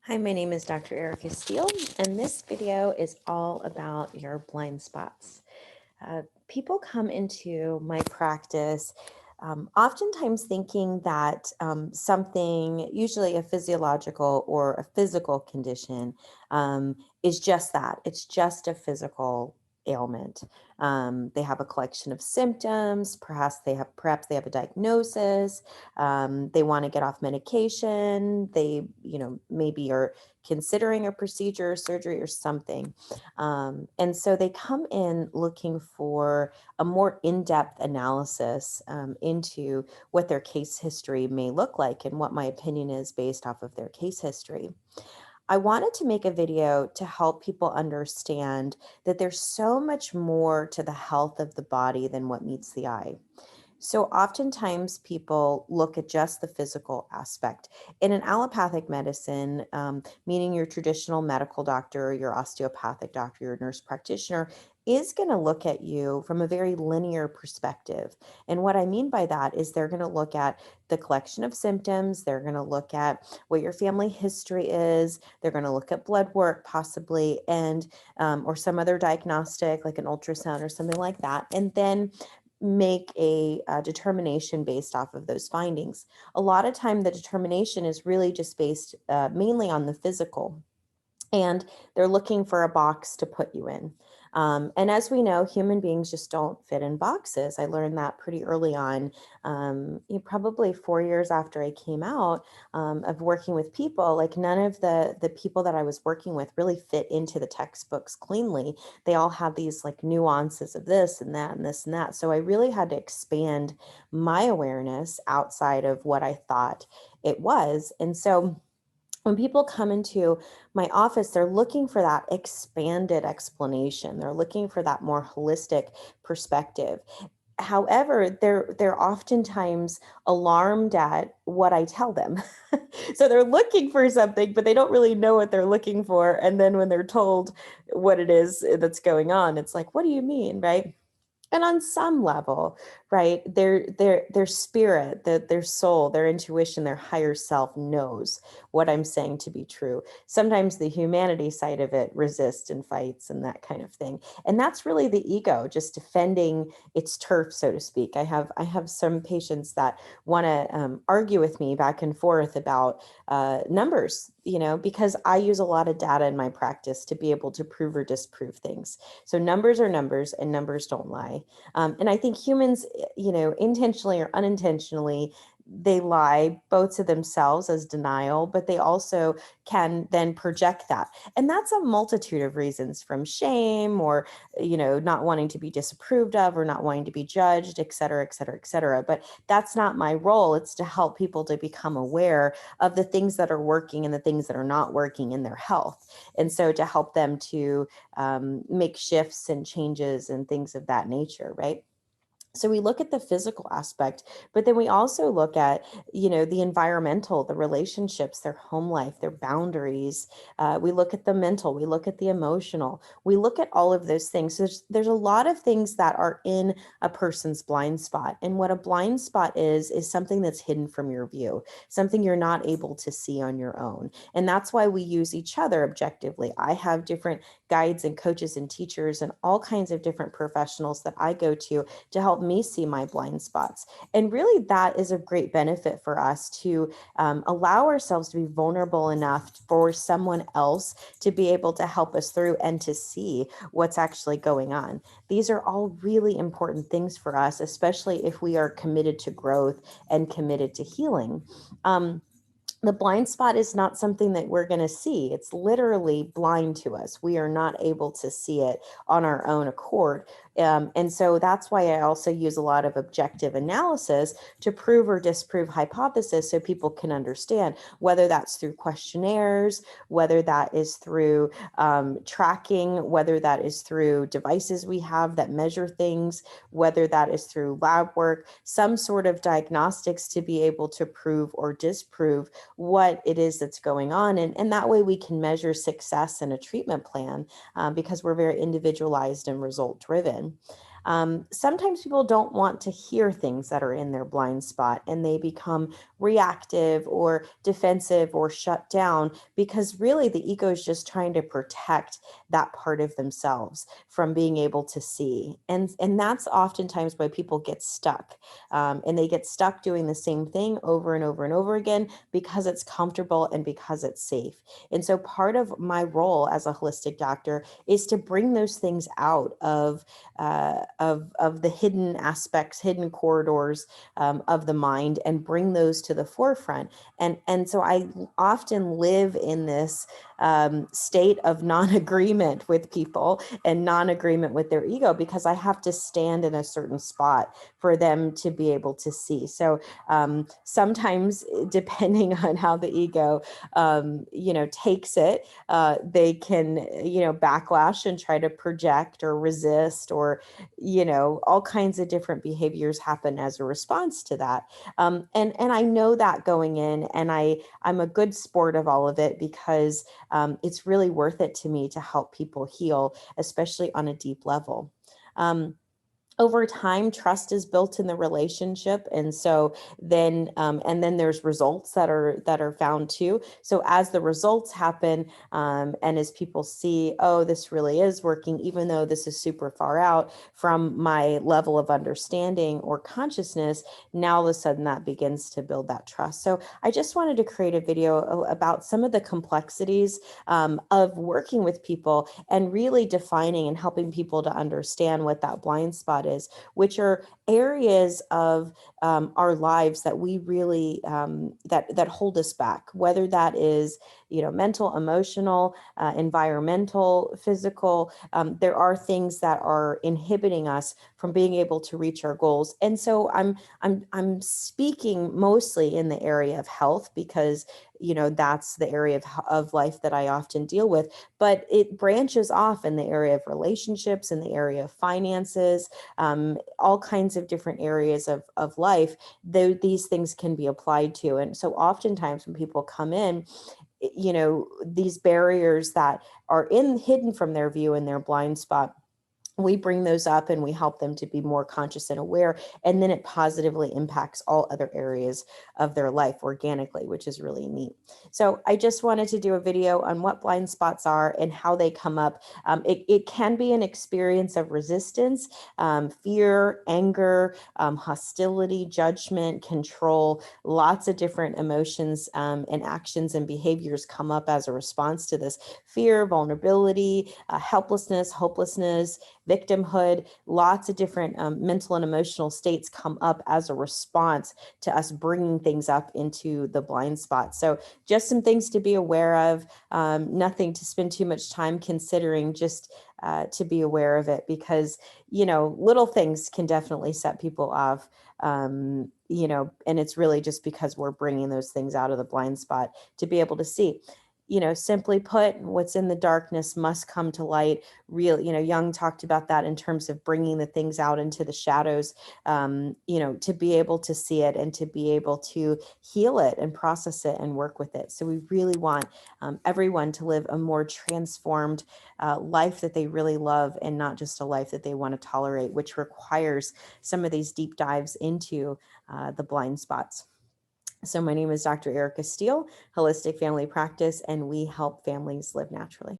Hi, my name is Dr. Erica Steele, and this video is all about your blind spots. People come into my practice oftentimes thinking that something, usually a physiological or a physical condition, is just that. It's just a physical ailment. They have a collection of symptoms. Perhaps they have a diagnosis. They want to get off medication. They, maybe are considering a procedure, or surgery, or something. And so they come in looking for a more in-depth analysis into what their case history may look like and what my opinion is based off of their case history. I wanted to make a video to help people understand that there's so much more to the health of the body than what meets the eye. So oftentimes people look at just the physical aspect. In an allopathic medicine, meaning your traditional medical doctor, your osteopathic doctor, your nurse practitioner is going to look at you from a very linear perspective. And what I mean by that is they're going to look at the collection of symptoms. They're going to look at what your family history is. They're going to look at blood work possibly, and or some other diagnostic like an ultrasound or something like that. And then make a determination based off of those findings. A lot of time, the determination is really just based mainly on the physical, and they're looking for a box to put you in. And as we know, human beings just don't fit in boxes. I learned that pretty early on, probably 4 years after I came out of working with people. Like none of the people that I was working with really fit into the textbooks cleanly. They all have these like nuances of this and that and this and that. So I really had to expand my awareness outside of what I thought it was. And so when people come into my office, they're looking for that expanded explanation. They're looking for that more holistic perspective. However, they're oftentimes alarmed at what I tell them. So they're looking for something, but they don't really know what they're looking for. And then when they're told what it is that's going on, it's like, what do you mean, right? And on some level, right, their spirit, their soul, their intuition, their higher self knows what I'm saying to be true. Sometimes the humanity side of it resists and fights and that kind of thing. And that's really the ego just defending its turf, so to speak. I have some patients that want to argue with me back and forth about numbers, because I use a lot of data in my practice to be able to prove or disprove things. So numbers are numbers, and numbers don't lie. And I think humans, intentionally or unintentionally, they lie both to themselves as denial, but they also can then project that. And that's a multitude of reasons, from shame or, not wanting to be disapproved of or not wanting to be judged, et cetera, et cetera, et cetera. But that's not my role. It's to help people to become aware of the things that are working and the things that are not working in their health. And so to help them to make shifts and changes and things of that nature, right? So we look at the physical aspect, but then we also look at, the environmental, the relationships, their home life, their boundaries. We look at the mental, we look at the emotional, we look at all of those things. So there's a lot of things that are in a person's blind spot. And what a blind spot is something that's hidden from your view, something you're not able to see on your own. And that's why we use each other objectively. I have different guides and coaches and teachers and all kinds of different professionals that I go to help me see my blind spots. And really, that is a great benefit for us to allow ourselves to be vulnerable enough for someone else to be able to help us through and to see what's actually going on. These are all really important things for us, especially if we are committed to growth and committed to healing. The blind spot is not something that we're going to see. It's literally blind to us. We are not able to see it on our own accord. And so that's why I also use a lot of objective analysis to prove or disprove hypothesis so people can understand, whether that's through questionnaires, whether that is through tracking, whether that is through devices we have that measure things, whether that is through lab work, some sort of diagnostics to be able to prove or disprove what it is that's going on. And that way we can measure success in a treatment plan because we're very individualized and result driven. Sometimes people don't want to hear things that are in their blind spot, and they become reactive or defensive or shut down because really the ego is just trying to protect that part of themselves from being able to see. And that's oftentimes why people get stuck. And they get stuck doing the same thing over and over and over again because it's comfortable and because it's safe. And so part of my role as a holistic doctor is to bring those things out of the hidden aspects, hidden corridors of the mind, and bring those to the forefront. And so I often live in this state of non-agreement with people and non-agreement with their ego because I have to stand in a certain spot for them to be able to see. So sometimes, depending on how the ego, takes it, they can, backlash and try to project or resist, or, all kinds of different behaviors happen as a response to that. And I know that going in, and I'm a good sport of all of it because it's really worth it to me to help people heal, especially on a deep level. Over time, trust is built in the relationship, and so then there's results that are found too. So as the results happen, and as people see, oh, this really is working, even though this is super far out from my level of understanding or consciousness, now all of a sudden that begins to build that trust. So I just wanted to create a video about some of the complexities of working with people and really defining and helping people to understand what that blind spot is, which are areas of our lives that we really that hold us back, whether that is mental, emotional, environmental, physical. There are things that are inhibiting us from being able to reach our goals. And so I'm speaking mostly in the area of health because that's the area of life that I often deal with, but it branches off in the area of relationships, in the area of finances, all kinds of different areas of life, though these things can be applied to. And so oftentimes when people come in, these barriers that are hidden from their view in their blind spot, we bring those up and we help them to be more conscious and aware, and then it positively impacts all other areas of their life organically, which is really neat. So I just wanted to do a video on what blind spots are and how they come up. It can be an experience of resistance, fear, anger, hostility, judgment, control. Lots of different emotions and actions and behaviors come up as a response to this: fear, vulnerability, helplessness, hopelessness, victimhood. Lots of different mental and emotional states come up as a response to us bringing things up into the blind spot. So just some things to be aware of, nothing to spend too much time considering, just to be aware of it, because, little things can definitely set people off, and it's really just because we're bringing those things out of the blind spot to be able to see. Simply put, what's in the darkness must come to light. Jung talked about that in terms of bringing the things out into the shadows, to be able to see it and to be able to heal it and process it and work with it. So we really want everyone to live a more transformed life that they really love, and not just a life that they want to tolerate, which requires some of these deep dives into the blind spots. So my name is Dr. Erica Steele, Holistic Family Practice, and we help families live naturally.